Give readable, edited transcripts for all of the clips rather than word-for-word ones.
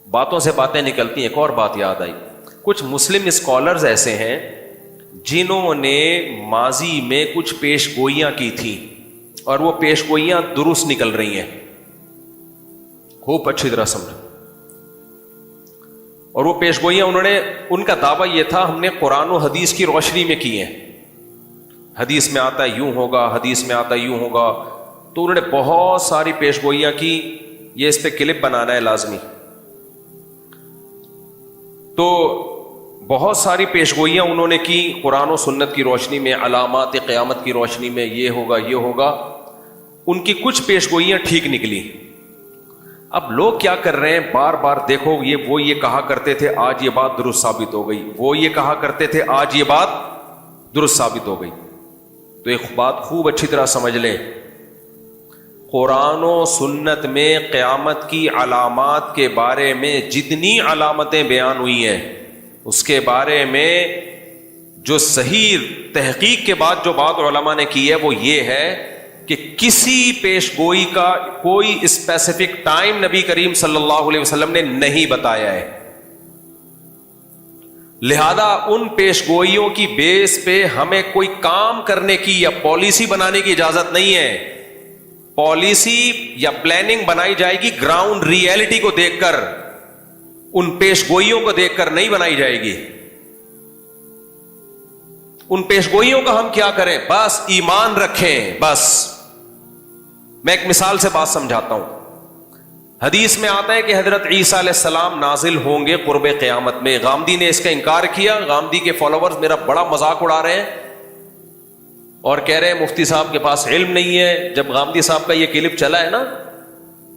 باتوں سے باتیں نکلتی ہیں. ایک اور بات یاد آئی, کچھ مسلم اسکالرز ایسے ہیں جنہوں نے ماضی میں کچھ پیش گوئیاں کی تھیں اور وہ پیش گوئیاں درست نکل رہی ہیں. خوب اچھی طرح سمجھو. اور وہ پیش گوئیاں ان کا دعویٰ یہ تھا ہم نے قرآن و حدیث کی روشنی میں کی ہیں. حدیث میں آتا ہے یوں ہوگا, حدیث میں آتا ہے یوں ہوگا. تو انہوں نے بہت ساری پیش گوئیاں کی. یہ اس پہ کلپ بنانا ہے لازمی. تو بہت ساری پیش گوئیاں انہوں نے کی قرآن و سنت کی روشنی میں, علامات قیامت کی روشنی میں, یہ ہوگا یہ ہوگا. ان کی کچھ پیش گوئیاں ٹھیک نکلی. اب لوگ کیا کر رہے ہیں, بار بار دیکھو وہ یہ کہا کرتے تھے, آج یہ بات درست ثابت ہو گئی. وہ یہ کہا کرتے تھے, آج یہ بات درست ثابت ہو گئی. تو ایک بات خوب اچھی طرح سمجھ لیں, قرآن و سنت میں قیامت کی علامات کے بارے میں جتنی علامتیں بیان ہوئی ہیں, اس کے بارے میں جو صحیح تحقیق کے بعد جو بات علماء نے کی ہے وہ یہ ہے کہ کسی پیش گوئی کا کوئی اسپیسیفک ٹائم نبی کریم صلی اللہ علیہ وسلم نے نہیں بتایا ہے. لہذا ان پیش گوئیوں کی بیس پہ ہمیں کوئی کام کرنے کی یا پالیسی بنانے کی اجازت نہیں ہے. پالیسی یا پلاننگ بنائی جائے گی گراؤنڈ ریئلٹی کو دیکھ کر, ان پیش گوئیوں کو دیکھ کر نہیں بنائی جائے گی. ان پیش گوئیوں کا ہم کیا کریں, بس ایمان رکھیں. بس میں ایک مثال سے بات سمجھاتا ہوں. حدیث میں آتا ہے کہ حضرت عیسیٰ علیہ السلام نازل ہوں گے قرب قیامت میں. غامدی نے اس کا انکار کیا. غامدی کے فالوورز میرا بڑا مذاق اڑا رہے ہیں اور کہہ رہے ہیں مفتی صاحب کے پاس علم نہیں ہے. جب غامدی صاحب کا یہ کلپ چلا ہے نا,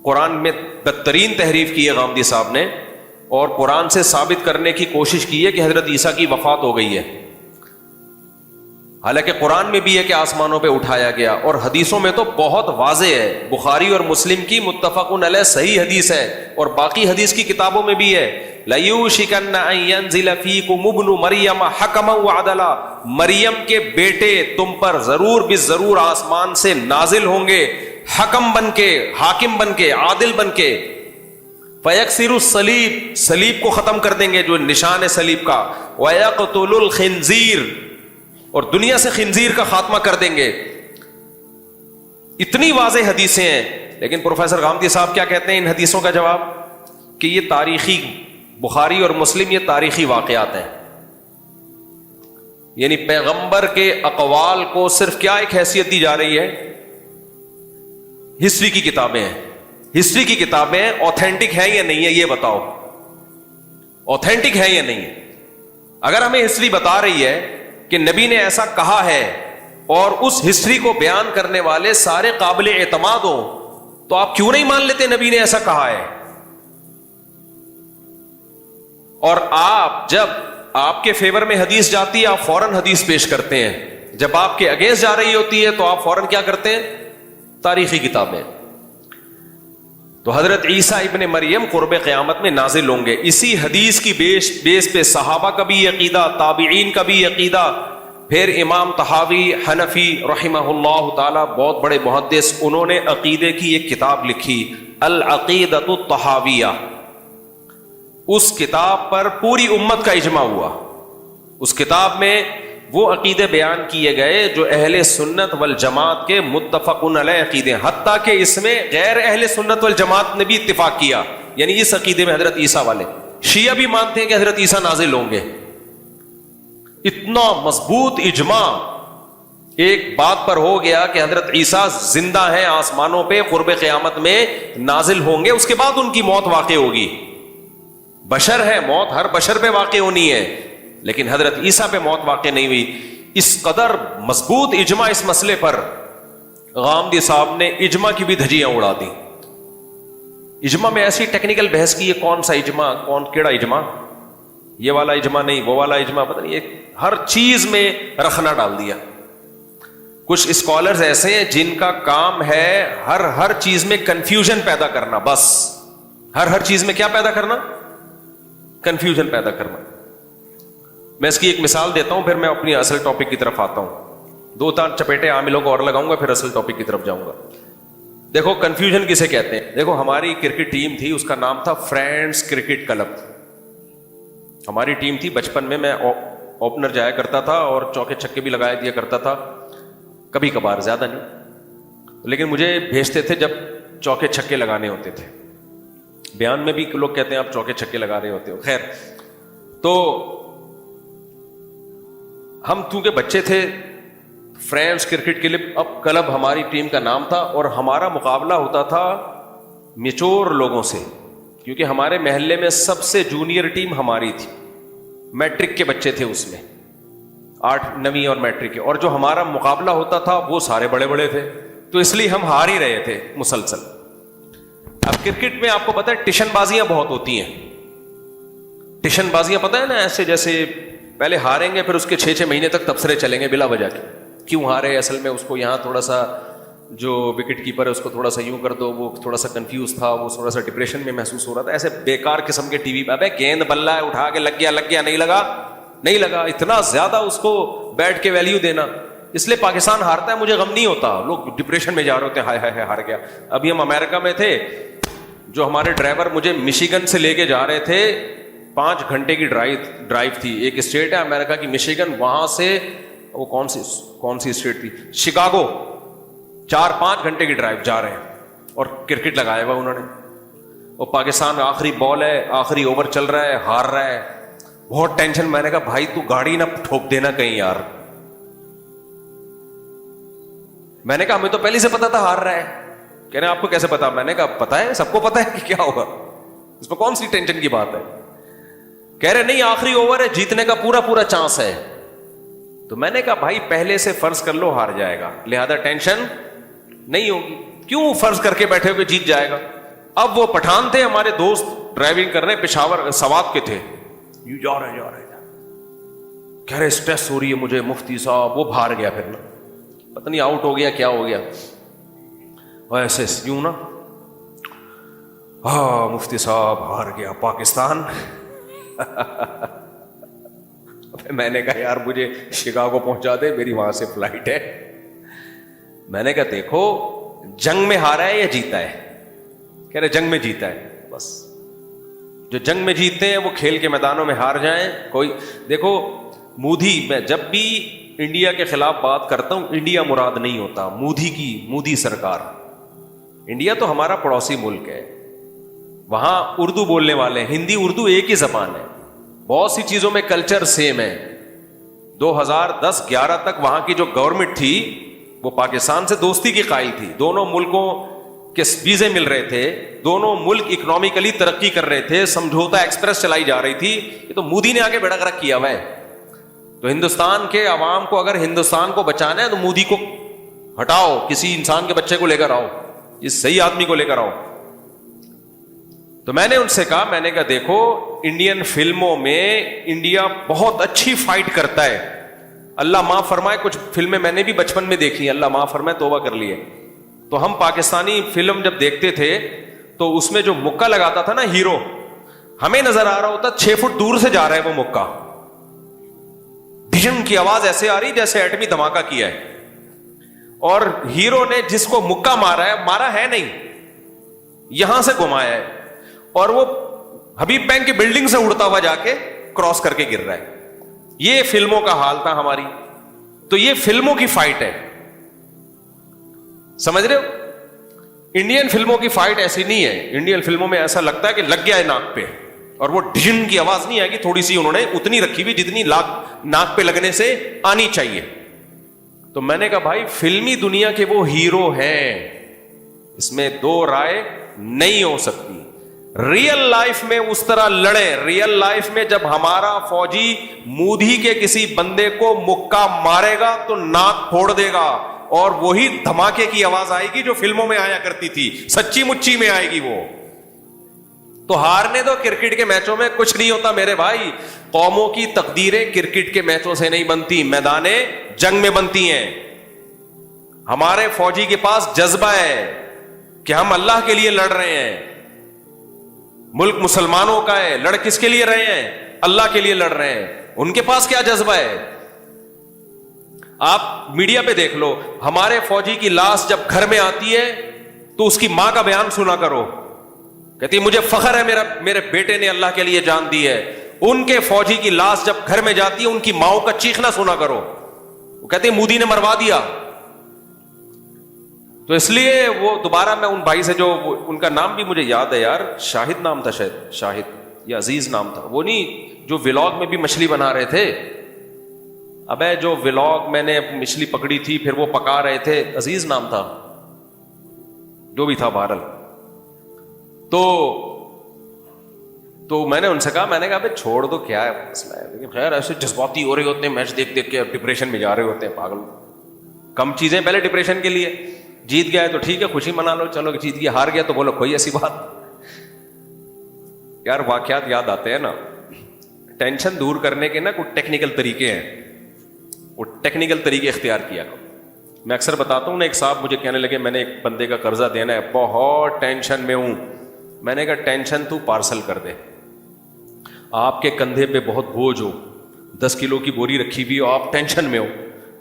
قرآن میں بدترین تحریف کی ہے غامدی صاحب نے, اور قرآن سے ثابت کرنے کی کوشش کی ہے کہ حضرت عیسیٰ کی وفات ہو گئی ہے. حالانکہ قرآن میں بھی ہے کہ آسمانوں پہ اٹھایا گیا, اور حدیثوں میں تو بہت واضح ہے. بخاری اور مسلم کی متفقن علیہ صحیح حدیث ہے, اور باقی حدیث کی کتابوں میں بھی ہے. لَيُوشِكَنَّ أَن يَنزِلَ فِيكُمُ ابْنُ مَرْيَمَ حَكَمًا وَعَدْلًا, مریم کے بیٹے تم پر ضرور بالضرور آسمان سے نازل ہوں گے, حکم بن کے, حاکم بن کے, عادل بن کے. فَيَكْسِرُ الصَّلِيبَ, صلیب کو ختم کر دیں گے جو نشان ہے صلیب کا. وَيَقْتُلُ الْخِنزِيرَ, اور دنیا سے خنزیر کا خاتمہ کر دیں گے. اتنی واضح حدیثیں ہیں. لیکن پروفیسر غامدی صاحب کیا کہتے ہیں ان حدیثوں کا جواب, کہ یہ تاریخی, بخاری اور مسلم یہ تاریخی واقعات ہیں. یعنی پیغمبر کے اقوال کو صرف کیا ایک حیثیت دی جا رہی ہے, ہسٹری کی کتابیں ہیں. ہسٹری کی کتابیں اوتھینٹک ہیں یا نہیں ہے, یہ بتاؤ اوتھینٹک ہے یا نہیں ہے. اگر ہمیں ہسٹری بتا رہی ہے کہ نبی نے ایسا کہا ہے اور اس ہسٹری کو بیان کرنے والے سارے قابل اعتماد ہوں, تو آپ کیوں نہیں مان لیتے نبی نے ایسا کہا ہے؟ اور آپ جب آپ کے فیور میں حدیث جاتی ہے آپ فوراً حدیث پیش کرتے ہیں, جب آپ کے اگینسٹ جا رہی ہوتی ہے تو آپ فوراً کیا کرتے ہیں, تاریخی کتابیں. تو حضرت عیسیٰ ابن مریم قرب قیامت میں نازل ہوں گے. اسی حدیث کی بیس پہ صحابہ کا بھی عقیدہ, تابعین کا بھی عقیدہ. پھر امام طحاوی حنفی رحمہ اللہ تعالی, بہت بڑے محدث, انہوں نے عقیدے کی ایک کتاب لکھی العقیدۃ الطحاویہ. اس کتاب پر پوری امت کا اجماع ہوا. اس کتاب میں وہ عقیدے بیان کیے گئے جو اہل سنت والجماعت کے متفقن علیہ عقیدے, حتیٰ کہ اس میں غیر اہل سنت والجماعت نے بھی اتفاق کیا. یعنی اس عقیدے میں حضرت عیسیٰ والے, شیعہ بھی مانتے ہیں کہ حضرت عیسیٰ نازل ہوں گے. اتنا مضبوط اجماع ایک بات پر ہو گیا کہ حضرت عیسیٰ زندہ ہیں آسمانوں پہ, قرب قیامت میں نازل ہوں گے. اس کے بعد ان کی موت واقع ہوگی. بشر ہے, موت ہر بشر پہ واقع ہونی ہے, لیکن حضرت عیسیٰ پہ موت واقع نہیں ہوئی. اس قدر مضبوط اجماع اس مسئلے پر, غامدی صاحب نے اجماع کی بھی دھجیاں اڑا دی. اجماع میں ایسی ٹیکنیکل بحث کی, یہ کون سا اجماع, کیڑا اجماع, یہ والا اجماع نہیں, وہ والا اجماع, پتہ نہیں, ہر چیز میں رخنا ڈال دیا. کچھ اسکالرز ایسے ہیں جن کا کام ہے ہر چیز میں کنفیوژن پیدا کرنا. بس ہر چیز میں کیا پیدا کرنا, کنفیوژن پیدا کرنا. میں اس کی ایک مثال دیتا ہوں, پھر میں اپنی اصل ٹاپک کی طرف آتا ہوں. 2-4 چپیٹے عاملوں کو اور لگاؤں گا, پھر اصل ٹاپک کی طرف جاؤں گا. دیکھو کنفیوژن کسے کہتے ہیں. دیکھو ہماری کرکٹ ٹیم تھی, اس کا نام تھا فرینڈز کرکٹ کلب. ہماری ٹیم تھی, بچپن میں اوپنر جایا کرتا تھا اور چوکے چھکے بھی لگایا دیا کرتا تھا, کبھی کبھار, زیادہ نہیں. لیکن مجھے بھیجتے تھے جب چوکے چھکے لگانے ہوتے تھے. بیان میں بھی لوگ کہتے ہیں آپ چوکے چھکے لگا رہے ہوتے ہو. خیر, تو ہم چونکہ بچے تھے, فرینڈز کرکٹ کلب ہماری ٹیم کا نام تھا, اور ہمارا مقابلہ ہوتا تھا میچور لوگوں سے, کیونکہ ہمارے محلے میں سب سے جونیئر ٹیم ہماری تھی. میٹرک کے بچے تھے اس میں, 8 9ویں اور میٹرک کے, اور جو ہمارا مقابلہ ہوتا تھا وہ سارے بڑے بڑے تھے, تو اس لیے ہم ہار ہی رہے تھے مسلسل. اب کرکٹ میں آپ کو پتا ہے ٹیشن بازیاں بہت ہوتی ہیں. ٹیشن بازیاں پتہ ہے نا, ایسے جیسے پہلے ہاریں گے, پھر اس کے 6 مہینے تک تبصرے چلیں گے بلا وجہ کے, کیوں ہارے, اصل میں اس کو یہاں تھوڑا سا جو وکٹ کیپر ہے اس کو تھوڑا سا یوں کر دو, وہ تھوڑا سا کنفیوز تھا, وہ تھوڑا سا ڈپریشن میں محسوس ہو رہا تھا. ایسے بیکار قسم کے ٹی وی پہ, ابے گیند بلہ ہے, اٹھا کے لگ گیا, نہیں لگا, اتنا زیادہ اس کو بیٹ کے ویلیو دینا. اس لیے پاکستان ہارتا ہے, مجھے غم نہیں ہوتا, لوگ ڈپریشن میں جا رہے ہوتے ہیں, ہائے ہار گیا. ابھی ہم امریکہ میں تھے, جو ہمارے ڈرائیور مجھے مشیگن سے لے کے جا رہے تھے, 5 گھنٹے کی ڈرائیو تھی. ایک اسٹیٹ ہے امریکہ کی مشیگن, وہاں سے وہ کون سی اسٹیٹ تھی, شکاگو, 4-5 گھنٹے کی ڈرائیو جا رہے ہیں, اور کرکٹ لگایا ہوا انہوں نے. اور پاکستان آخری بال ہے, آخری اوور چل رہا ہے, ہار رہا ہے, بہت ٹینشن. میں نے کہا بھائی تو گاڑی نہ ٹھوک دینا کہیں یار. میں نے کہا ہمیں تو پہلے سے پتا تھا ہار رہا ہے. کہہ رہے ہیں آپ کو کیسے پتا؟ میں نے کہا پتا ہے, سب کو پتا ہے کہ کیا ہوگا, اس میں کون سی ٹینشن کی بات ہے. کہہ رہے نہیں آخری اوور ہے, جیتنے کا پورا چانس ہے. تو میں نے کہا بھائی پہلے سے فرض کر لو ہار جائے گا, لہذا ٹینشن نہیں ہوگی, کیوں فرض کر کے بیٹھے ہوئے جیت جائے گا. اب وہ پٹھان تھے ہمارے دوست, ڈرائیونگ کر رہے, پشاور سوات کے تھے, یوں جا رہے کہہ رہے اسٹریس ہو رہی ہے مجھے مفتی صاحب. وہ بھار گیا, پھر نا پتہ نہیں آؤٹ ہو گیا کیا ہو گیا, ایسے یوں نا, ہاں مفتی صاحب ہار گیا پاکستان. میں نے کہا یار مجھے شکاگو پہنچا دے, میری وہاں سے فلائٹ ہے. میں نے کہا دیکھو جنگ میں ہارا ہے یا جیتا ہے؟ کہہ رہے جنگ میں جیتا ہے. بس جو جنگ میں جیتتے ہیں وہ کھیل کے میدانوں میں ہار جائیں. کوئی دیکھو مودی, میں جب بھی انڈیا کے خلاف بات کرتا ہوں, انڈیا مراد نہیں ہوتا, مودی سرکار. انڈیا تو ہمارا پڑوسی ملک ہے, وہاں اردو بولنے والے, ہندی اردو ایک ہی زبان ہے, بہت سی چیزوں میں کلچر سیم ہے. 2010-11 تک وہاں کی جو گورنمنٹ تھی وہ پاکستان سے دوستی کی قائل تھی. دونوں ملکوں کے ویزے مل رہے تھے, دونوں ملک اکنامکلی ترقی کر رہے تھے, سمجھوتا ایکسپریس چلائی جا رہی تھی. یہ تو مودی نے آگے بیڑا گرک کیا ہوا ہے. تو ہندوستان کے عوام کو اگر ہندوستان کو بچانا ہے تو مودی کو ہٹاؤ, کسی انسان کے بچے کو لے کر آؤ, اس صحیح آدمی کو لے کر آؤ. تو میں نے ان سے کہا, میں نے کہا دیکھو انڈین فلموں میں انڈیا بہت اچھی فائٹ کرتا ہے, اللہ معاف فرمائے, کچھ فلمیں میں نے بھی بچپن میں دیکھی, اللہ معاف فرمائے, توبہ کر لیے. تو ہم پاکستانی فلم جب دیکھتے تھے تو اس میں جو مکہ لگاتا تھا نا ہیرو, ہمیں نظر آ رہا ہوتا 6 فٹ دور سے جا رہا ہے وہ مکہ, بھیشن کی آواز ایسے آ رہی جیسے ایٹمی دھماکہ کیا ہے, اور ہیرو نے جس کو مکہ مارا ہے نہیں, یہاں سے گھمایا ہے, اور وہ حبیب بینک کی بلڈنگ سے اڑتا ہوا جا کے کراس کر کے گر رہا ہے. یہ فلموں کا حال تھا ہماری. تو یہ فلموں کی فائٹ ہے, سمجھ رہے ہو. انڈین فلموں کی فائٹ ایسی نہیں ہے. انڈین فلموں میں ایسا لگتا ہے کہ لگ گیا ہے ناک پہ, اور وہ ڈھن کی آواز نہیں آئے گی, تھوڑی سی انہوں نے اتنی رکھی ہوئی جتنی ناک پہ لگنے سے آنی چاہیے. تو میں نے کہا بھائی فلمی دنیا کے وہ ہیرو ہیں, اس میں 2 رائے نہیں ہو سکتی. ریئل لائف میں اس طرح لڑے, ریئل لائف میں جب ہمارا فوجی مودی کے کسی بندے کو مکہ مارے گا تو ناک پھوڑ دے گا, اور وہی دھماکے کی آواز آئے گی جو فلموں میں آیا کرتی تھی, سچی مچی میں آئے گی وہ. تو ہارنے دو, کرکٹ کے میچوں میں کچھ نہیں ہوتا میرے بھائی. قوموں کی تقدیریں کرکٹ کے میچوں سے نہیں بنتی, میدان جنگ میں بنتی ہیں. ہمارے فوجی کے پاس جذبہ ہے کہ ہم اللہ کے لیے لڑ رہے ہیں, ملک مسلمانوں کا ہے, لڑ کس کے لیے رہے ہیں؟ اللہ کے لیے لڑ رہے ہیں. ان کے پاس کیا جذبہ ہے؟ آپ میڈیا پہ دیکھ لو, ہمارے فوجی کی لاش جب گھر میں آتی ہے تو اس کی ماں کا بیان سنا کرو. کہتی مجھے فخر ہے میرے بیٹے نے اللہ کے لیے جان دی ہے. ان کے فوجی کی لاش جب گھر میں جاتی ہے ان کی ماؤں کا چیخنا سنا کرو. وہ کہتے ہیں مودی نے مروا دیا. تو اس لیے وہ دوبارہ میں ان بھائی سے جو ان کا نام بھی مجھے یاد ہے یار, شاہد نام تھا, شاید شاہد یا عزیز نام تھا, وہ نہیں جو ولاگ میں بھی مچھلی بنا رہے تھے. ابے جو ولاگ میں نے مچھلی پکڑی تھی پھر وہ پکا رہے تھے, عزیز نام تھا, جو بھی تھا بہرحال. تو میں نے ان سے کہا, میں نے کہا بھائی چھوڑ دو کیا ہے مسئلہ ہے, لیکن خیر ایسے جذباتی ہو رہے ہوتے ہیں میچ دیکھ دیکھ کے, ڈپریشن میں جا رہے ہوتے ہیں پاگل. کم چیزیں پہلے ڈپریشن کے لیے. جیت گیا ہے تو ٹھیک ہے خوشی منا لو, چلو جیت گیا, ہار گیا تو بولو کوئی ایسی بات. یار واقعات یاد آتے ہیں نا. ٹینشن دور کرنے کے نا کچھ ٹیکنیکل طریقے ہیں, وہ ٹیکنیکل طریقے اختیار کیا کرو. میں اکثر بتاتا ہوں نا, ایک صاحب مجھے کہنے لگے میں نے ایک بندے کا قرضہ دینا ہے, بہت ٹینشن میں ہوں. میں نے کہا ٹینشن تو پارسل کر دے. آپ کے کندھے پہ بہت بوجھ ہو, 10 کلو کی بوری رکھی ہوئی ہو, آپ ٹینشن میں ہو,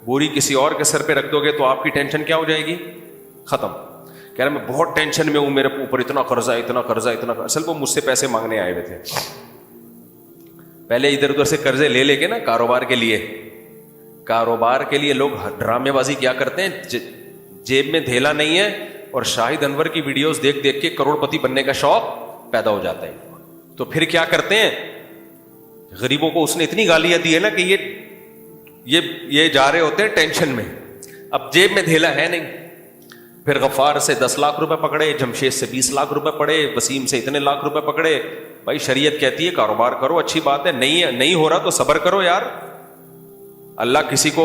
بوری کسی اور کے سر پہ رکھ دو گے تو آپ کی ٹینشن کیا ہو جائے گی, ختم. کہہ رہا میں بہت ٹینشن میں ہوں, میرے اوپر اتنا قرضہ اتنا قرضہ اتنا. اصل وہ مجھ سے پیسے مانگنے آئے ہوئے تھے. پہلے ادھر ادھر سے قرضے لے کے نا کاروبار کے لیے لوگ ڈرامے بازی کیا کرتے ہیں, جیب میں دھیلا نہیں ہے اور شاہد انور کی ویڈیوز دیکھ دیکھ کے کروڑ پتی بننے کا شوق پیدا ہو جاتا ہے. تو پھر کیا کرتے ہیں, غریبوں کو اس نے اتنی گالیاں دی ہے نا کہ یہ جا رہے ہوتے ہیں ٹینشن میں, اب جیب میں دھیلا ہے نہیں. پھر غفار سے 10 لاکھ روپے پکڑے, جمشید سے 20 لاکھ روپے پڑے, وسیم سے اتنے لاکھ روپے پکڑے. بھائی شریعت کہتی ہے کاروبار کرو, اچھی بات ہے, نہیں ہو رہا تو صبر کرو یار. اللہ کسی کو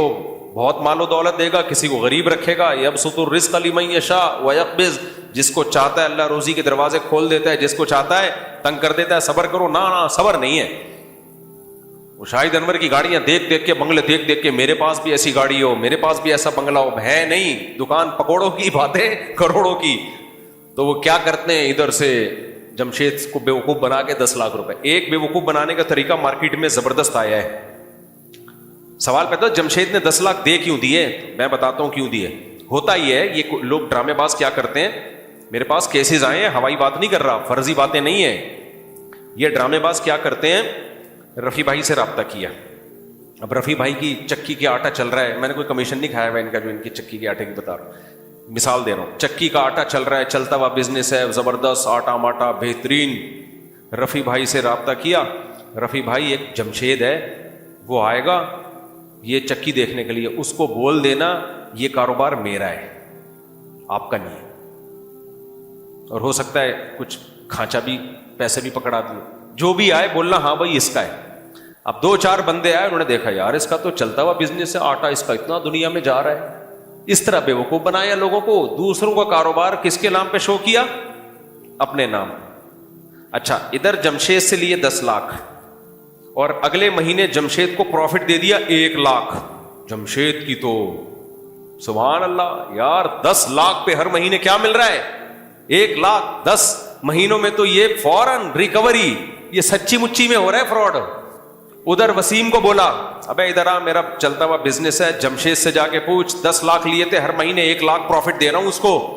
بہت مال و دولت دے گا, کسی کو غریب رکھے گا. یبسط الرزق لمن یشاء ویقبض, جس کو چاہتا ہے اللہ روزی کے دروازے کھول دیتا ہے, جس کو چاہتا ہے تنگ کر دیتا ہے. صبر کرو. نہ صبر نہیں ہے. وہ شاہد انور کی گاڑیاں دیکھ دیکھ کے, بنگلے دیکھ دیکھ کے, میرے پاس بھی ایسی گاڑی ہو, میرے پاس بھی ایسا بنگلہ ہو, ہے نہیں. دکان پکوڑوں کی, باتیں کروڑوں کی. تو وہ کیا کرتے ہیں, ادھر سے جمشید کو بیوقوف بنا کے 10 لاکھ روپے. ایک بیوقوف بنانے کا طریقہ مارکیٹ میں زبردست آیا ہے. سوال پیدا, جمشید نے 10 لاکھ دے کیوں دیے؟ میں بتاتا ہوں کیوں دیے. ہوتا ہی ہے, یہ لوگ ڈرامے باز کیا کرتے ہیں, میرے پاس کیسز آئے ہیں, ہوائی بات نہیں کر رہا, فرضی باتیں نہیں ہیں. یہ ڈرامے باز کیا کرتے ہیں, رفیع بھائی سے رابطہ کیا. اب رفیع بھائی کی چکی کے آٹا چل رہا ہے, میں نے کوئی کمیشن نہیں کھایا ہوا ان کا جو ان کی چکی کے آٹے کی بتا رہا ہوں, مثال دے رہا ہوں. چکی کا آٹا چل رہا ہے, چلتا ہوا بزنس ہے, زبردست آٹا ماٹا بہترین. رفیع بھائی سے رابطہ کیا. رفیع بھائی ایک جمشید ہے, وہ آئے گا یہ چکی دیکھنے کے لیے, اس کو بول دینا یہ کاروبار میرا ہے, آپ کا نہیں ہے. اور ہو سکتا ہے کچھ کھانچا بھی, پیسے بھی پکڑا دیے. جو بھی آئے بولنا ہاں بھائی اس کا ہے. اب 2-4 بندے آئے, انہوں نے دیکھا یار اس کا تو چلتا ہوا بزنس ہے, آٹا اس کا اتنا دنیا میں جا رہا ہے. اس طرح بیوقوف بنایا لوگوں کو. دوسروں کا کاروبار کس کے نام پہ شو کیا, اپنے نام. اچھا, ادھر جمشید سے لیے 10 لاکھ اور اگلے مہینے جمشید کو پروفٹ دے دیا 1 لاکھ. جمشید کی تو سبحان اللہ یار, 10 لاکھ پہ ہر مہینے کیا مل رہا ہے, 1 لاکھ. 10 مہینوں میں تو یہ فوراً ریکوری, یہ سچی مچی میں ہو رہا ہے فراڈ. ادھر وسیم کو بولا ابے ادھر آ, میرا چلتا ہوا بزنس ہے, جمشید سے جا کے پوچھ, 10 لاکھ لیے تھے, ہر مہینے 1 لاکھ پروفٹ دے رہا ہوں اس کو.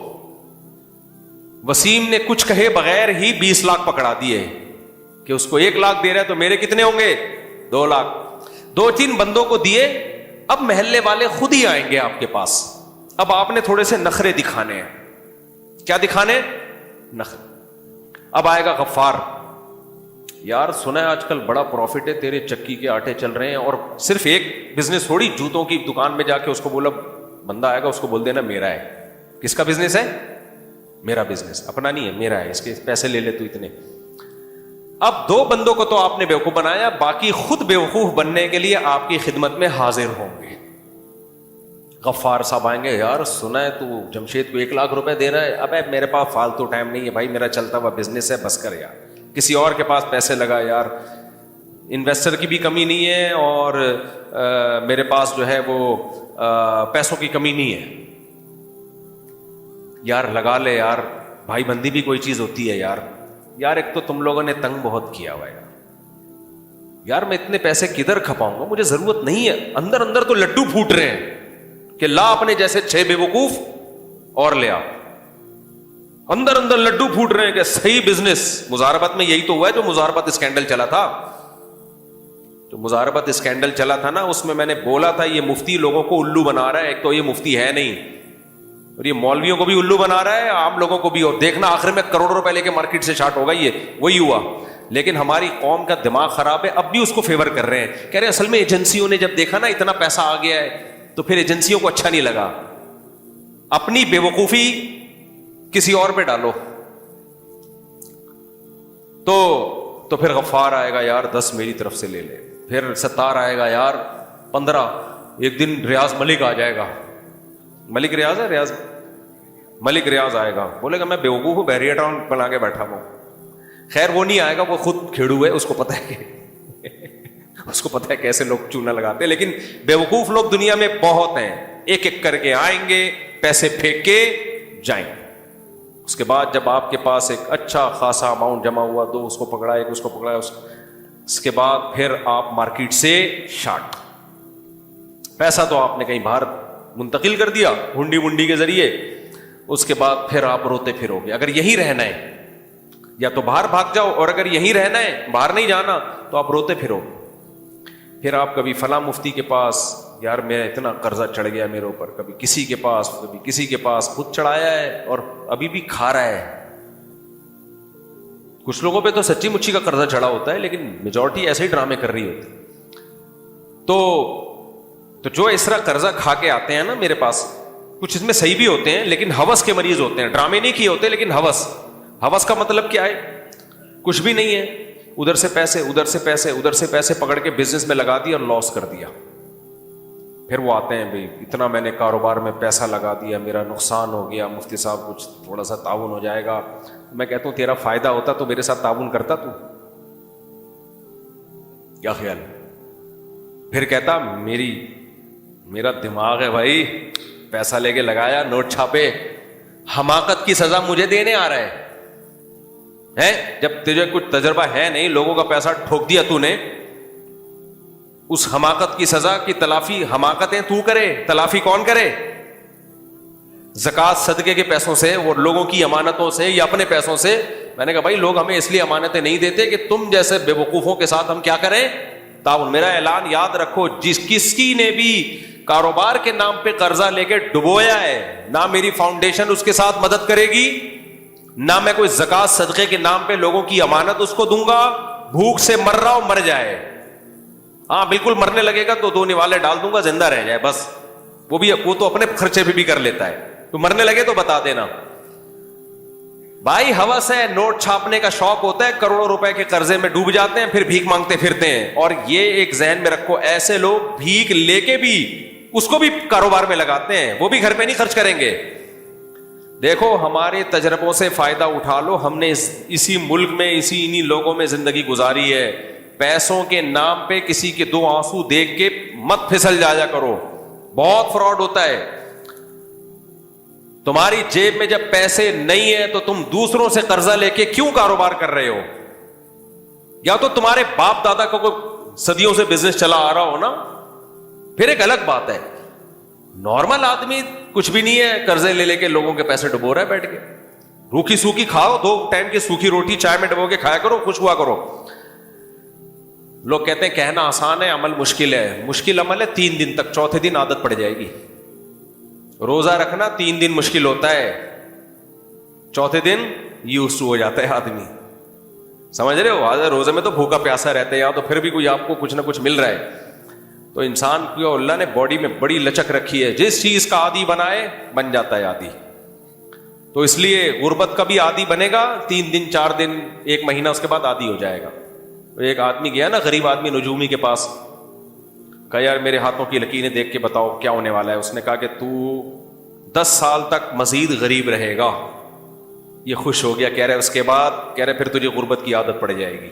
وسیم نے کچھ کہے بغیر ہی 20 لاکھ پکڑا دیے کہ اس کو 1 لاکھ دے رہا ہے تو میرے کتنے ہوں گے, 2 لاکھ. 2-3 بندوں کو دیے. اب محلے والے خود ہی آئیں گے آپ کے پاس. اب آپ نے تھوڑے سے نخرے دکھانے ہیں. کیا دکھانے, نخرے. اب آئے گا غفار, یار سنا ہے آج کل بڑا پروفٹ ہے, تیرے چکی کے آٹے چل رہے ہیں. اور صرف ایک بزنس تھوڑی, جوتوں کی دکان میں جا کے اس کو بولا, بندہ آئے گا اس کو بول دینا میرا ہے. کس کا بزنس ہے, میرا بزنس, اپنا نہیں ہے, میرا ہے, اس کے پیسے لے لے تو اتنے. اب 2 بندوں کو تو آپ نے بیوقوف بنایا, باقی خود بیوقوف بننے کے لیے آپ کی خدمت میں حاضر ہوں گے. غفار صاحب آئیں گے, یار سنا ہے تو جمشید کو 1 لاکھ روپے دے رہا ہے. اب میرے پاس فالتو ٹائم نہیں ہے بھائی, میرا چلتا ہوا بزنس ہے, بس کر یار, کسی اور کے پاس پیسے لگا یار. انویسٹر کی بھی کمی نہیں ہے اور میرے پاس جو ہے وہ پیسوں کی کمی نہیں ہے. یار لگا لے یار, بھائی بندی بھی کوئی چیز ہوتی ہے یار. یار ایک تو تم لوگوں نے تنگ بہت کیا ہوا ہے یار, میں اتنے پیسے کدھر کھپاؤں گا, مجھے ضرورت نہیں ہے. اندر اندر تو لڈو پھوٹ رہے ہیں کہ لا اپنے جیسے 6 بیوقوف اور لے آ. اندر اندر لڈو پھوٹ رہے ہیں کہ صحیح بزنس. مزاربت میں یہی تو ہوا ہے جو مزاربت اسکینڈل چلا تھا. جو مزاربت اسکینڈل چلا تھا نا, اس میں نے بولا تھا یہ مفتی لوگوں کو الو بنا رہا ہے. ایک تو یہ مفتی ہے نہیں, اور یہ مولویوں کو بھی الو بنا رہا ہے, عام لوگوں کو بھی. اور دیکھنا آخر میں کروڑوں روپے لے کے مارکیٹ سے شارٹ ہوگا. یہ وہی ہوا. لیکن ہماری قوم کا دماغ خراب ہے, اب بھی اس کو فیور کر رہے ہیں. کہہ رہے ہیں اصل میں ایجنسیوں نے جب دیکھا نا اتنا پیسہ آ گیا ہے تو پھر ایجنسیوں کو اچھا نہیں لگا. اپنی بے وقوفی کسی اور پہ ڈالو تو پھر غفار آئے گا یار 10 میری طرف سے لے لے, پھر ستار آئے گا یار 15, ایک دن ریاض ملک آ جائے گا. ملک ریاض ہے, ریاض ملک ریاض آئے گا, بولے گا میں بے وقوف ہوں, بحریہ ٹاؤن بنا کے بیٹھا ہوں. خیر وہ نہیں آئے گا, وہ خود کھیڑو ہے, اس کو پتہ ہے اس کو پتہ ہے کیسے لوگ چونا لگاتے ہیں. لیکن بے وقوف لوگ دنیا میں بہت ہیں. ایک ایک کر کے آئیں گے, پیسے پھینک کے جائیں گے. اس کے بعد جب آپ کے پاس ایک اچھا خاصا اماؤنٹ جمع ہوا, 2 اس کو پکڑا, 1 اس کو پکڑا, اس کے بعد پھر آپ مارکیٹ سے شارٹ. پیسہ تو آپ نے کہیں باہر منتقل کر دیا ہنڈی منڈی کے ذریعے. اس کے بعد پھر آپ روتے پھرو گے. اگر یہی رہنا ہے یا تو باہر بھاگ جاؤ, اور اگر یہی رہنا ہے باہر نہیں جانا تو آپ روتے پھرو. پھر آپ کبھی فلاں مفتی کے پاس, یار میں اتنا قرضہ چڑھ گیا میرے اوپر, کبھی کسی کے پاس, کبھی کسی کے پاس, خود چڑھایا ہے اور ابھی بھی کھا رہا ہے. کچھ لوگوں پہ تو سچی مچھی کا قرضہ چڑھا ہوتا ہے, لیکن میجورٹی ایسے ہی ڈرامے کر رہی ہوتی. تو جو اس طرح قرضہ کھا کے آتے ہیں نا میرے پاس, کچھ اس میں صحیح بھی ہوتے ہیں لیکن ہوس کے مریض ہوتے ہیں. ڈرامے نہیں کیے ہوتے لیکن ہوس کا مطلب کیا ہے, کچھ بھی نہیں ہے, ادھر سے پیسے ادھر سے پیسے ادھر سے پیسے پکڑ کے بزنس میں لگا دیا اور لاس کر دیا. پھر وہ آتے ہیں بھائی اتنا میں نے کاروبار میں پیسہ لگا دیا, میرا نقصان ہو گیا, مفتی صاحب کچھ تھوڑا سا تعاون ہو جائے گا. میں کہتا ہوں تیرا فائدہ ہوتا تو میرے ساتھ تعاون کرتا تو, کیا خیال ہے؟ پھر کہتا میرا دماغ ہے بھائی, پیسہ لے کے لگایا, نوٹ چھاپے, حماقت کی سزا مجھے دینے آ رہا ہے. جب تجھے کچھ تجربہ ہے نہیں, لوگوں کا پیسہ ٹھوک دیا تو نے, اس حماقت کی سزا کی تلافی, حماقتیں تو کرے, تلافی کون کرے؟ زکوٰۃ صدقے کے پیسوں سے, وہ لوگوں کی امانتوں سے یا اپنے پیسوں سے. میں نے کہا بھائی لوگ ہمیں اس لیے امانتیں نہیں دیتے کہ تم جیسے بے وقوفوں کے ساتھ ہم کیا کریں, تعاون. میرا اعلان یاد رکھو, کس کی نے بھی کاروبار کے نام پہ قرضہ لے کے ڈبویا ہے, نہ میری فاؤنڈیشن اس کے ساتھ مدد کرے گی, نہ میں کوئی زکوٰۃ صدقے کے نام پہ لوگوں کی امانت اس کو دوں گا. بھوک سے مر رہا ہو مر جائے, ہاں بالکل مرنے لگے گا تو 2 نوالے ڈال دوں گا, زندہ رہ جائے بس. وہ تو اپنے خرچے پہ بھی کر لیتا ہے. تو مرنے لگے تو بتا دینا بھائی. ہوس ہے, نوٹ چھاپنے کا شوق ہوتا ہے, کروڑوں روپے کے قرضے میں ڈوب جاتے ہیں, پھر بھیک مانگتے پھرتے ہیں. اور یہ ایک ذہن میں رکھو, ایسے لوگ بھیک لے کے بھی اس کو بھی کاروبار میں لگاتے ہیں, وہ بھی گھر پہ نہیں خرچ کریں گے. دیکھو ہمارے تجربوں سے فائدہ اٹھا لو. ہم نے اسی ملک میں انہی لوگوں میں زندگی گزاری ہے. پیسوں کے نام پہ کسی کے 2 آنسو دیکھ کے مت پھسل جایا کرو, بہت فراڈ ہوتا ہے. تمہاری جیب میں جب پیسے نہیں ہیں تو تم دوسروں سے قرضہ لے کے کیوں کاروبار کر رہے ہو؟ یا تو تمہارے باپ دادا کو کوئی صدیوں سے بزنس چلا آ رہا ہو نا, پھر ایک الگ بات ہے. نارمل آدمی کچھ بھی نہیں ہے, قرضے لے کے لوگوں کے پیسے ڈبو رہا ہے بیٹھ کے. روکھی سوکھی کھاؤ, 2 ٹائم کی سوکھی روٹی چائے میں ڈبو کے کھایا کرو, خوش ہوا کرو. لوگ کہتے ہیں کہنا آسان ہے, عمل مشکل ہے. مشکل عمل ہے 3 دن تک, چوتھے دن عادت پڑ جائے گی. روزہ رکھنا 3 دن مشکل ہوتا ہے, چوتھے دن یوز ٹو ہو جاتا ہے آدمی. سمجھ رہے ہو؟ روزے میں تو بھوکا پیاسا رہتا ہے, یا تو پھر بھی کوئی آپ کو کچھ نہ کچھ مل رہا ہے. تو انسان کو اللہ نے باڈی میں بڑی لچک رکھی ہے, جس چیز کا عادی بنائے بن جاتا ہے عادی. تو اس لیے غربت کا بھی عادی بنے گا, 3 دن 4 دن 1 مہینہ, اس کے بعد عادی ہو جائے گا. ایک آدمی گیا نا, غریب آدمی نجومی کے پاس, کہا یار میرے ہاتھوں کی لکیریں دیکھ کے بتاؤ کیا ہونے والا ہے. اس نے کہا کہ تو 10 سال تک مزید غریب رہے گا. یہ خوش ہو گیا, کہہ رہے اس کے بعد, کہہ رہے پھر تجھے غربت کی عادت پڑ جائے گی.